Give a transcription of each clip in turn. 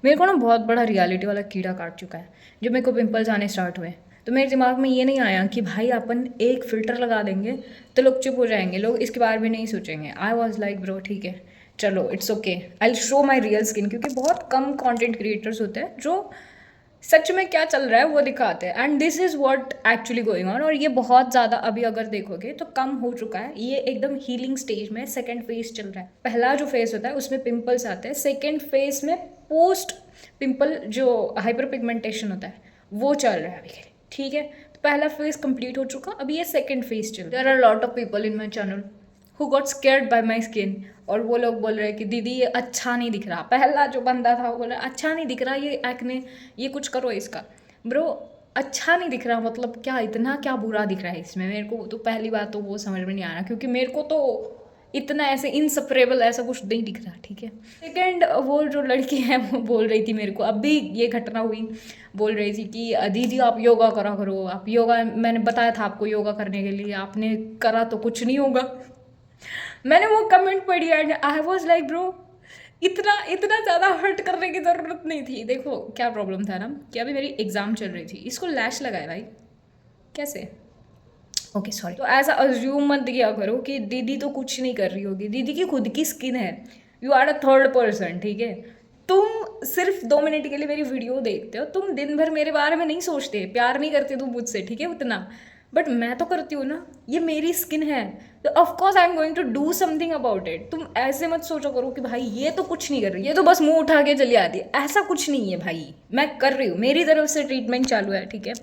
मेरे को ना बहुत बड़ा रियलिटी वाला कीड़ा काट चुका है। जब मेरे को पिंपल्स आने स्टार्ट हुए तो मेरे दिमाग में ये नहीं आया कि भाई अपन एक फ़िल्टर लगा देंगे तो लोग चुप हो जाएंगे, लोग इसके बारे में नहीं सोचेंगे। आई वॉज लाइक ब्रो ठीक है, चलो it's okay, I show my real skin. क्योंकि बहुत कम कंटेंट क्रिएटर्स होते हैं जो सच में क्या चल रहा है वो दिखाते हैं, and this is what actually going on. और ये बहुत ज़्यादा अभी अगर देखोगे तो कम हो चुका है, ये एकदम हीलिंग स्टेज में सेकेंड फेज चल रहा है। पहला जो फेज होता है उसमें पिंपल्स आते हैं, सेकेंड फेज में पोस्ट पिंपल जो हाइपर पिगमेंटेशन होता है वो चल रहा है अभी के लिए, ठीक है। तो पहला फेज कंप्लीट हो चुका, अभी ये सेकेंड फेज चल रहा है। There are lot of people in my channel who got scared by my skin, और वो लोग बोल रहे हैं कि दीदी ये अच्छा नहीं दिख रहा। पहला जो बंदा था वो बोल रहा अच्छा नहीं दिख रहा ये एक्ने, ये कुछ करो इसका। ब्रो अच्छा नहीं दिख रहा मतलब क्या, इतना क्या बुरा दिख रहा है इसमें? मेरे को तो पहली बात तो वो समझ में नहीं आ रहा, क्योंकि मेरे को तो इतना ऐसे इनसपरेबल ऐसा कुछ नहीं दिख रहा, ठीक है। सेकेंड, वो जो लड़की है वो बोल रही थी मेरे को, अभी ये घटना हुई, बोल रही थी कि दीदी आप योगा करा करो, आप योगा, मैंने बताया था आपको योगा करने के लिए, आपने करा तो कुछ नहीं होगा। मैंने वो कमेंट पढ़ी and I was like bro इतना इतना ज़्यादा हर्ट करने की ज़रूरत नहीं थी। देखो क्या प्रॉब्लम था ना कि अभी मेरी एग्ज़ाम चल रही थी, इसको लैश लगाए भाई कैसे, ओके सॉरी। तो ऐसा अज्यूम मत किया करो कि दीदी तो कुछ नहीं कर रही होगी, दीदी की खुद की स्किन है, you are a third person, ठीक है। तुम सिर्फ 2 मिनट के लिए मेरी वीडियो देखते हो, तुम दिन भर मेरे बारे में नहीं सोचते, प्यार नहीं करते तुम मुझसे, ठीक है उतना, बट मैं तो करती हूँ ना, ये मेरी स्किन है तो of course I am going to do something about it. तुम ऐसे मत सोचो करो कि भाई ये तो कुछ नहीं कर रही, ये तो बस मुंह उठा के चली आती है, ऐसा कुछ नहीं है भाई। मैं कर रही हूँ, मेरी तरफ से ट्रीटमेंट चालू है, ठीक है,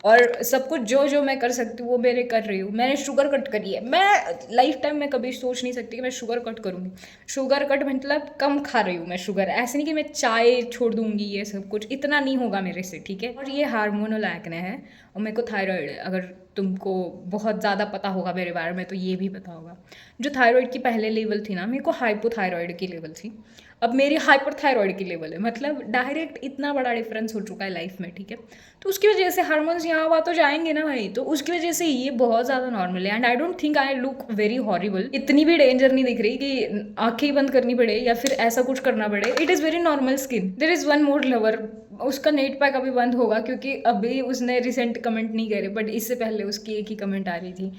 और सब कुछ जो जो मैं कर सकती हूँ वो मेरे कर रही हूँ। मैंने शुगर कट करी है, मैं लाइफ टाइम में कभी सोच नहीं सकती कि मैं शुगर कट करूँगी। शुगर कट मतलब कम खा रही हूँ मैं शुगर, ऐसे नहीं कि मैं चाय छोड़ दूँगी, ये सब कुछ इतना नहीं होगा मेरे से, ठीक है। और ये हार्मोनल एक्ने है और मेरे को थायराइड है। अगर तुमको बहुत ज़्यादा पता होगा मेरे बारे में तो ये भी पता होगा, जो थायराइड की पहले लेवल थी ना, मेरे को हाइपोथायराइड की लेवल थी, अब मेरी हाइपरथायराइड की लेवल है। मतलब डायरेक्ट इतना बड़ा डिफरेंस हो चुका है लाइफ में, ठीक है। तो उसकी वजह से हार्मोन्स यहाँ वहाँ तो जाएंगे ना भाई, तो उसकी वजह से ये बहुत ज़्यादा नॉर्मल है and I don't think I look very horrible. इतनी भी डेंजर नहीं दिख रही कि आंखें ही बंद करनी पड़े या फिर ऐसा कुछ करना पड़े। It is very normal skin. There is one more lover, उसका नेट पैक अभी बंद होगा क्योंकि अभी उसने रिसेंट कमेंट नहीं करे, बट इससे पहले उसकी एक ही कमेंट आ रही थी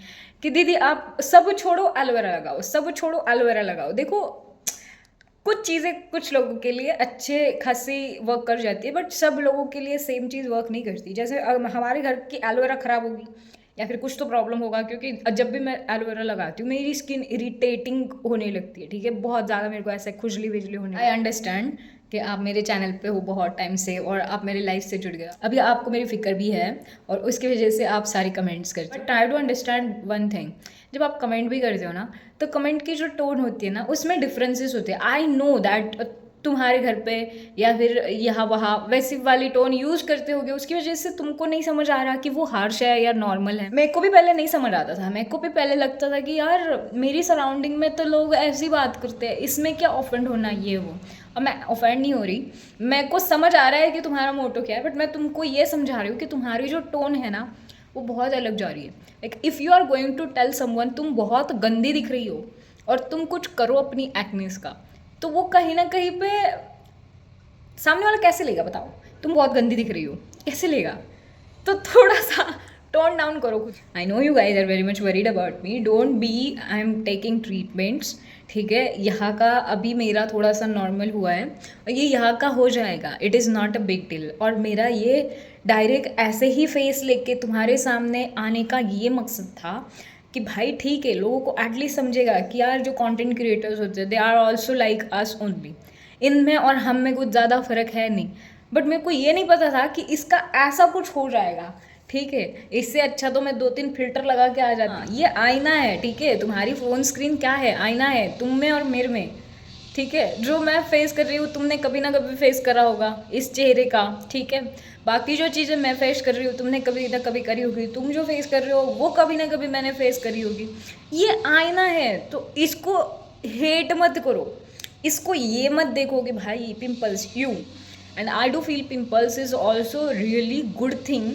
कि दीदी आप सब छोड़ो एलोवेरा लगाओ, सब छोड़ो एलोवेरा लगाओ। देखो कुछ चीज़ें कुछ लोगों के लिए अच्छे खासी वर्क कर जाती है, बट सब लोगों के लिए सेम चीज़ वर्क नहीं करती। जैसे हमारे घर की एलोवेरा ख़राब होगी या फिर कुछ तो प्रॉब्लम होगा, क्योंकि जब भी मैं एलोवेरा लगाती हूँ मेरी स्किन इरिटेटिंग होने लगती है, ठीक है, बहुत ज़्यादा मेरे को ऐसे खुजली विजली होने। आई अंडरस्टैंड कि आप मेरे चैनल पे हो बहुत टाइम से और आप मेरी लाइफ से जुड़ गए, अभी आपको मेरी फिक्र भी है और उसकी वजह से आप सारी कमेंट्स करते हो। But try to understand one thing, जब आप कमेंट भी करते हो ना तो कमेंट की जो टोन होती है ना उसमें डिफरेंसेस होते हैं। आई नो दैट तुम्हारे घर पे या फिर यहाँ वहाँ वैसी वाली टोन यूज करते होगे, उसकी वजह से तुमको नहीं समझ आ रहा कि वो हार्श है या नॉर्मल है। मेरे को भी पहले नहीं समझ आता था, मेरे को भी पहले लगता था कि यार मेरी सराउंडिंग में तो लोग ऐसी बात करते हैं, इसमें क्या ऑफेंड होना ये वो। और मैं ऑफेंड नहीं हो रही, मेरे को समझ आ रहा है कि तुम्हारा मोटो क्या है, बट मैं तुमको ये समझा रही हूँ कि तुम्हारी जो टोन है ना वो बहुत अलग जा रही है। Like if you are going to tell someone तुम बहुत गंदी दिख रही हो और तुम कुछ करो अपनी एक्नेस का, तो वो कहीं ना कहीं पे सामने वाला कैसे लेगा बताओ? तुम बहुत गंदी दिख रही हो कैसे लेगा? तो थोड़ा सा टोन डाउन करो कुछ। I know you guys are very much worried about me, don't be, I am taking treatments, ठीक है। यहाँ का अभी मेरा थोड़ा सा नॉर्मल हुआ है और ये यहाँ का हो जाएगा, it is not a big deal. और मेरा ये डायरेक्ट ऐसे ही फेस लेके तुम्हारे सामने आने का ये मकसद था कि भाई ठीक है, लोगों को एटलीस्ट समझेगा कि यार जो कंटेंट क्रिएटर्स होते हैं they are also like us only, इनमें और हम में कुछ ज़्यादा फर्क है नहीं। बट मेरे को ये नहीं पता था कि इसका ऐसा कुछ हो जाएगा, ठीक है। इससे अच्छा तो मैं 2-3 फिल्टर लगा के आ जाती। ये आईना है, ठीक है, तुम्हारी फ़ोन स्क्रीन क्या है? आईना है तुम में और मेरे में, ठीक है। जो मैं फेस कर रही हूँ तुमने कभी ना कभी फेस करा होगा इस चेहरे का, ठीक है। बाकी जो चीज़ें मैं फेस कर रही हूँ तुमने कभी ना कभी करी होगी, तुम जो फेस कर रहे हो वो कभी ना कभी मैंने फेस करी होगी। ये आईना है तो इसको हेट मत करो, इसको ये मत देखो कि भाई pimples you, and I do feel pimples is also really good thing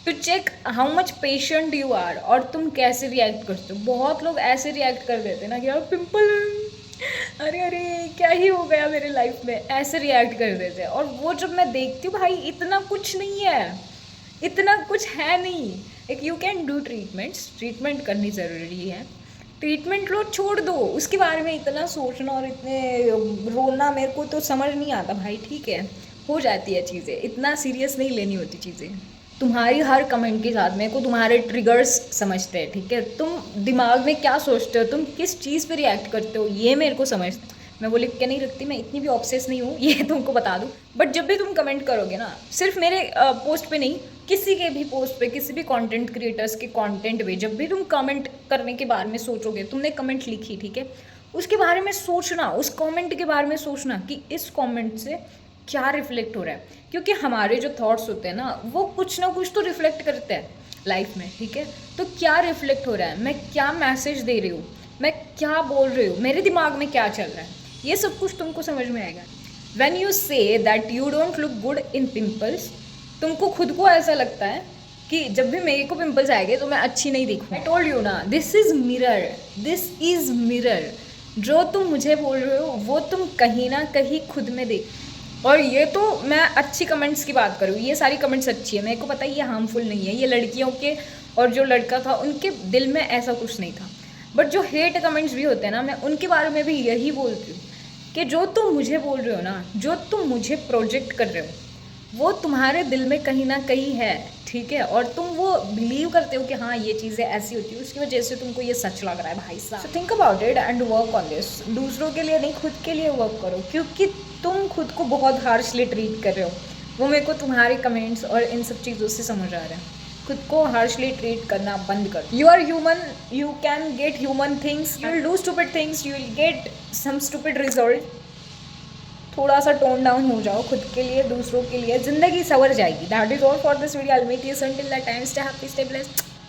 to check how much patient you are और तुम कैसे रिएक्ट करते हो। बहुत लोग ऐसे रिएक्ट कर देते हैं ना कि यार पिंपल अरे अरे, क्या ही हो गया मेरे लाइफ में, ऐसे रिएक्ट कर देते हैं। और वो जब मैं देखती हूँ भाई इतना कुछ नहीं है, इतना कुछ है नहीं। एक you can do treatments, treatment करनी ज़रूरी है, ट्रीटमेंट लो, छोड़ दो उसके बारे में इतना सोचना और इतने रोना, मेरे को तो समझ नहीं आता भाई। ठीक है, हो जाती है चीज़ें, इतना सीरियस नहीं लेनी होती चीज़ें। तुम्हारी हर कमेंट के साथ मेरे को तुम्हारे ट्रिगर्स समझते हैं, ठीक है, तुम दिमाग में क्या सोचते हो, तुम किस चीज़ पे रिएक्ट करते हो, ये मेरे को समझते। मैं वो लिख के नहीं रखती, मैं इतनी भी ऑब्सेस नहीं हूँ, ये तुमको बता दूँ। बट जब भी तुम कमेंट करोगे ना, सिर्फ मेरे पोस्ट पे नहीं, किसी के भी पोस्ट पे, किसी भी कंटेंट क्रिएटर्स के कंटेंट पे, जब भी तुम कमेंट करने के बारे में सोचोगे, तुमने कमेंट लिखी, ठीक है, उसके बारे में सोचना, उस कमेंट के बारे में सोचना कि इस कमेंट से क्या रिफ्लेक्ट हो रहा है। क्योंकि हमारे जो थॉट्स होते हैं ना, वो कुछ ना कुछ तो रिफ्लेक्ट करते हैं लाइफ में, ठीक है। तो क्या रिफ्लेक्ट हो रहा है, मैं क्या मैसेज दे रही हूँ, मैं क्या बोल रही हूँ, मेरे दिमाग में क्या चल रहा है, ये सब कुछ तुमको समझ में आएगा। When you say that you don't look good in pimples, तुमको खुद को ऐसा लगता है कि जब भी मेरे को पिंपल्स आएंगे तो मैं अच्छी नहीं दिखूँ। आई टोल्ड यू ना, this is mirror, this is mirror. जो तुम मुझे बोल रहे हो वो तुम कहीं ना कहीं खुद में देख। और ये तो मैं अच्छी कमेंट्स की बात करूँ, ये सारी कमेंट्स अच्छी है, मेरे को पता है ये हार्मफुल नहीं है, ये लड़कियों के और जो लड़का था उनके दिल में ऐसा कुछ नहीं था। बट जो हेट कमेंट्स भी होते हैं ना, मैं उनके बारे में भी यही बोलती हूँ कि जो तुम मुझे बोल रहे हो ना, जो तुम मुझे प्रोजेक्ट कर रहे हो, वो तुम्हारे दिल में कहीं ना कहीं है, ठीक है, और तुम वो बिलीव करते हो कि हाँ ये चीज़ें ऐसी होती है, उसकी वजह से तुमको ये सच लग रहा है भाई साहब। So think about it and work on this. दूसरों के लिए नहीं, खुद के लिए वर्क करो, क्योंकि तुम खुद को बहुत हार्शली ट्रीट कर रहे हो। वो मेरे को तुम्हारे कमेंट्स और इन सब चीज़ों से समझ आ रहा है। खुद को हार्शली ट्रीट करना बंद कर। You are human, you can get human things, you will do stupid things, you will get some stupid result. थोड़ा सा टोन डाउन हो जाओ खुद के लिए, दूसरों के लिए, जिंदगी संवर जाएगी। That is all for this video. I will meet you soon, till that time stay happy, stay blessed.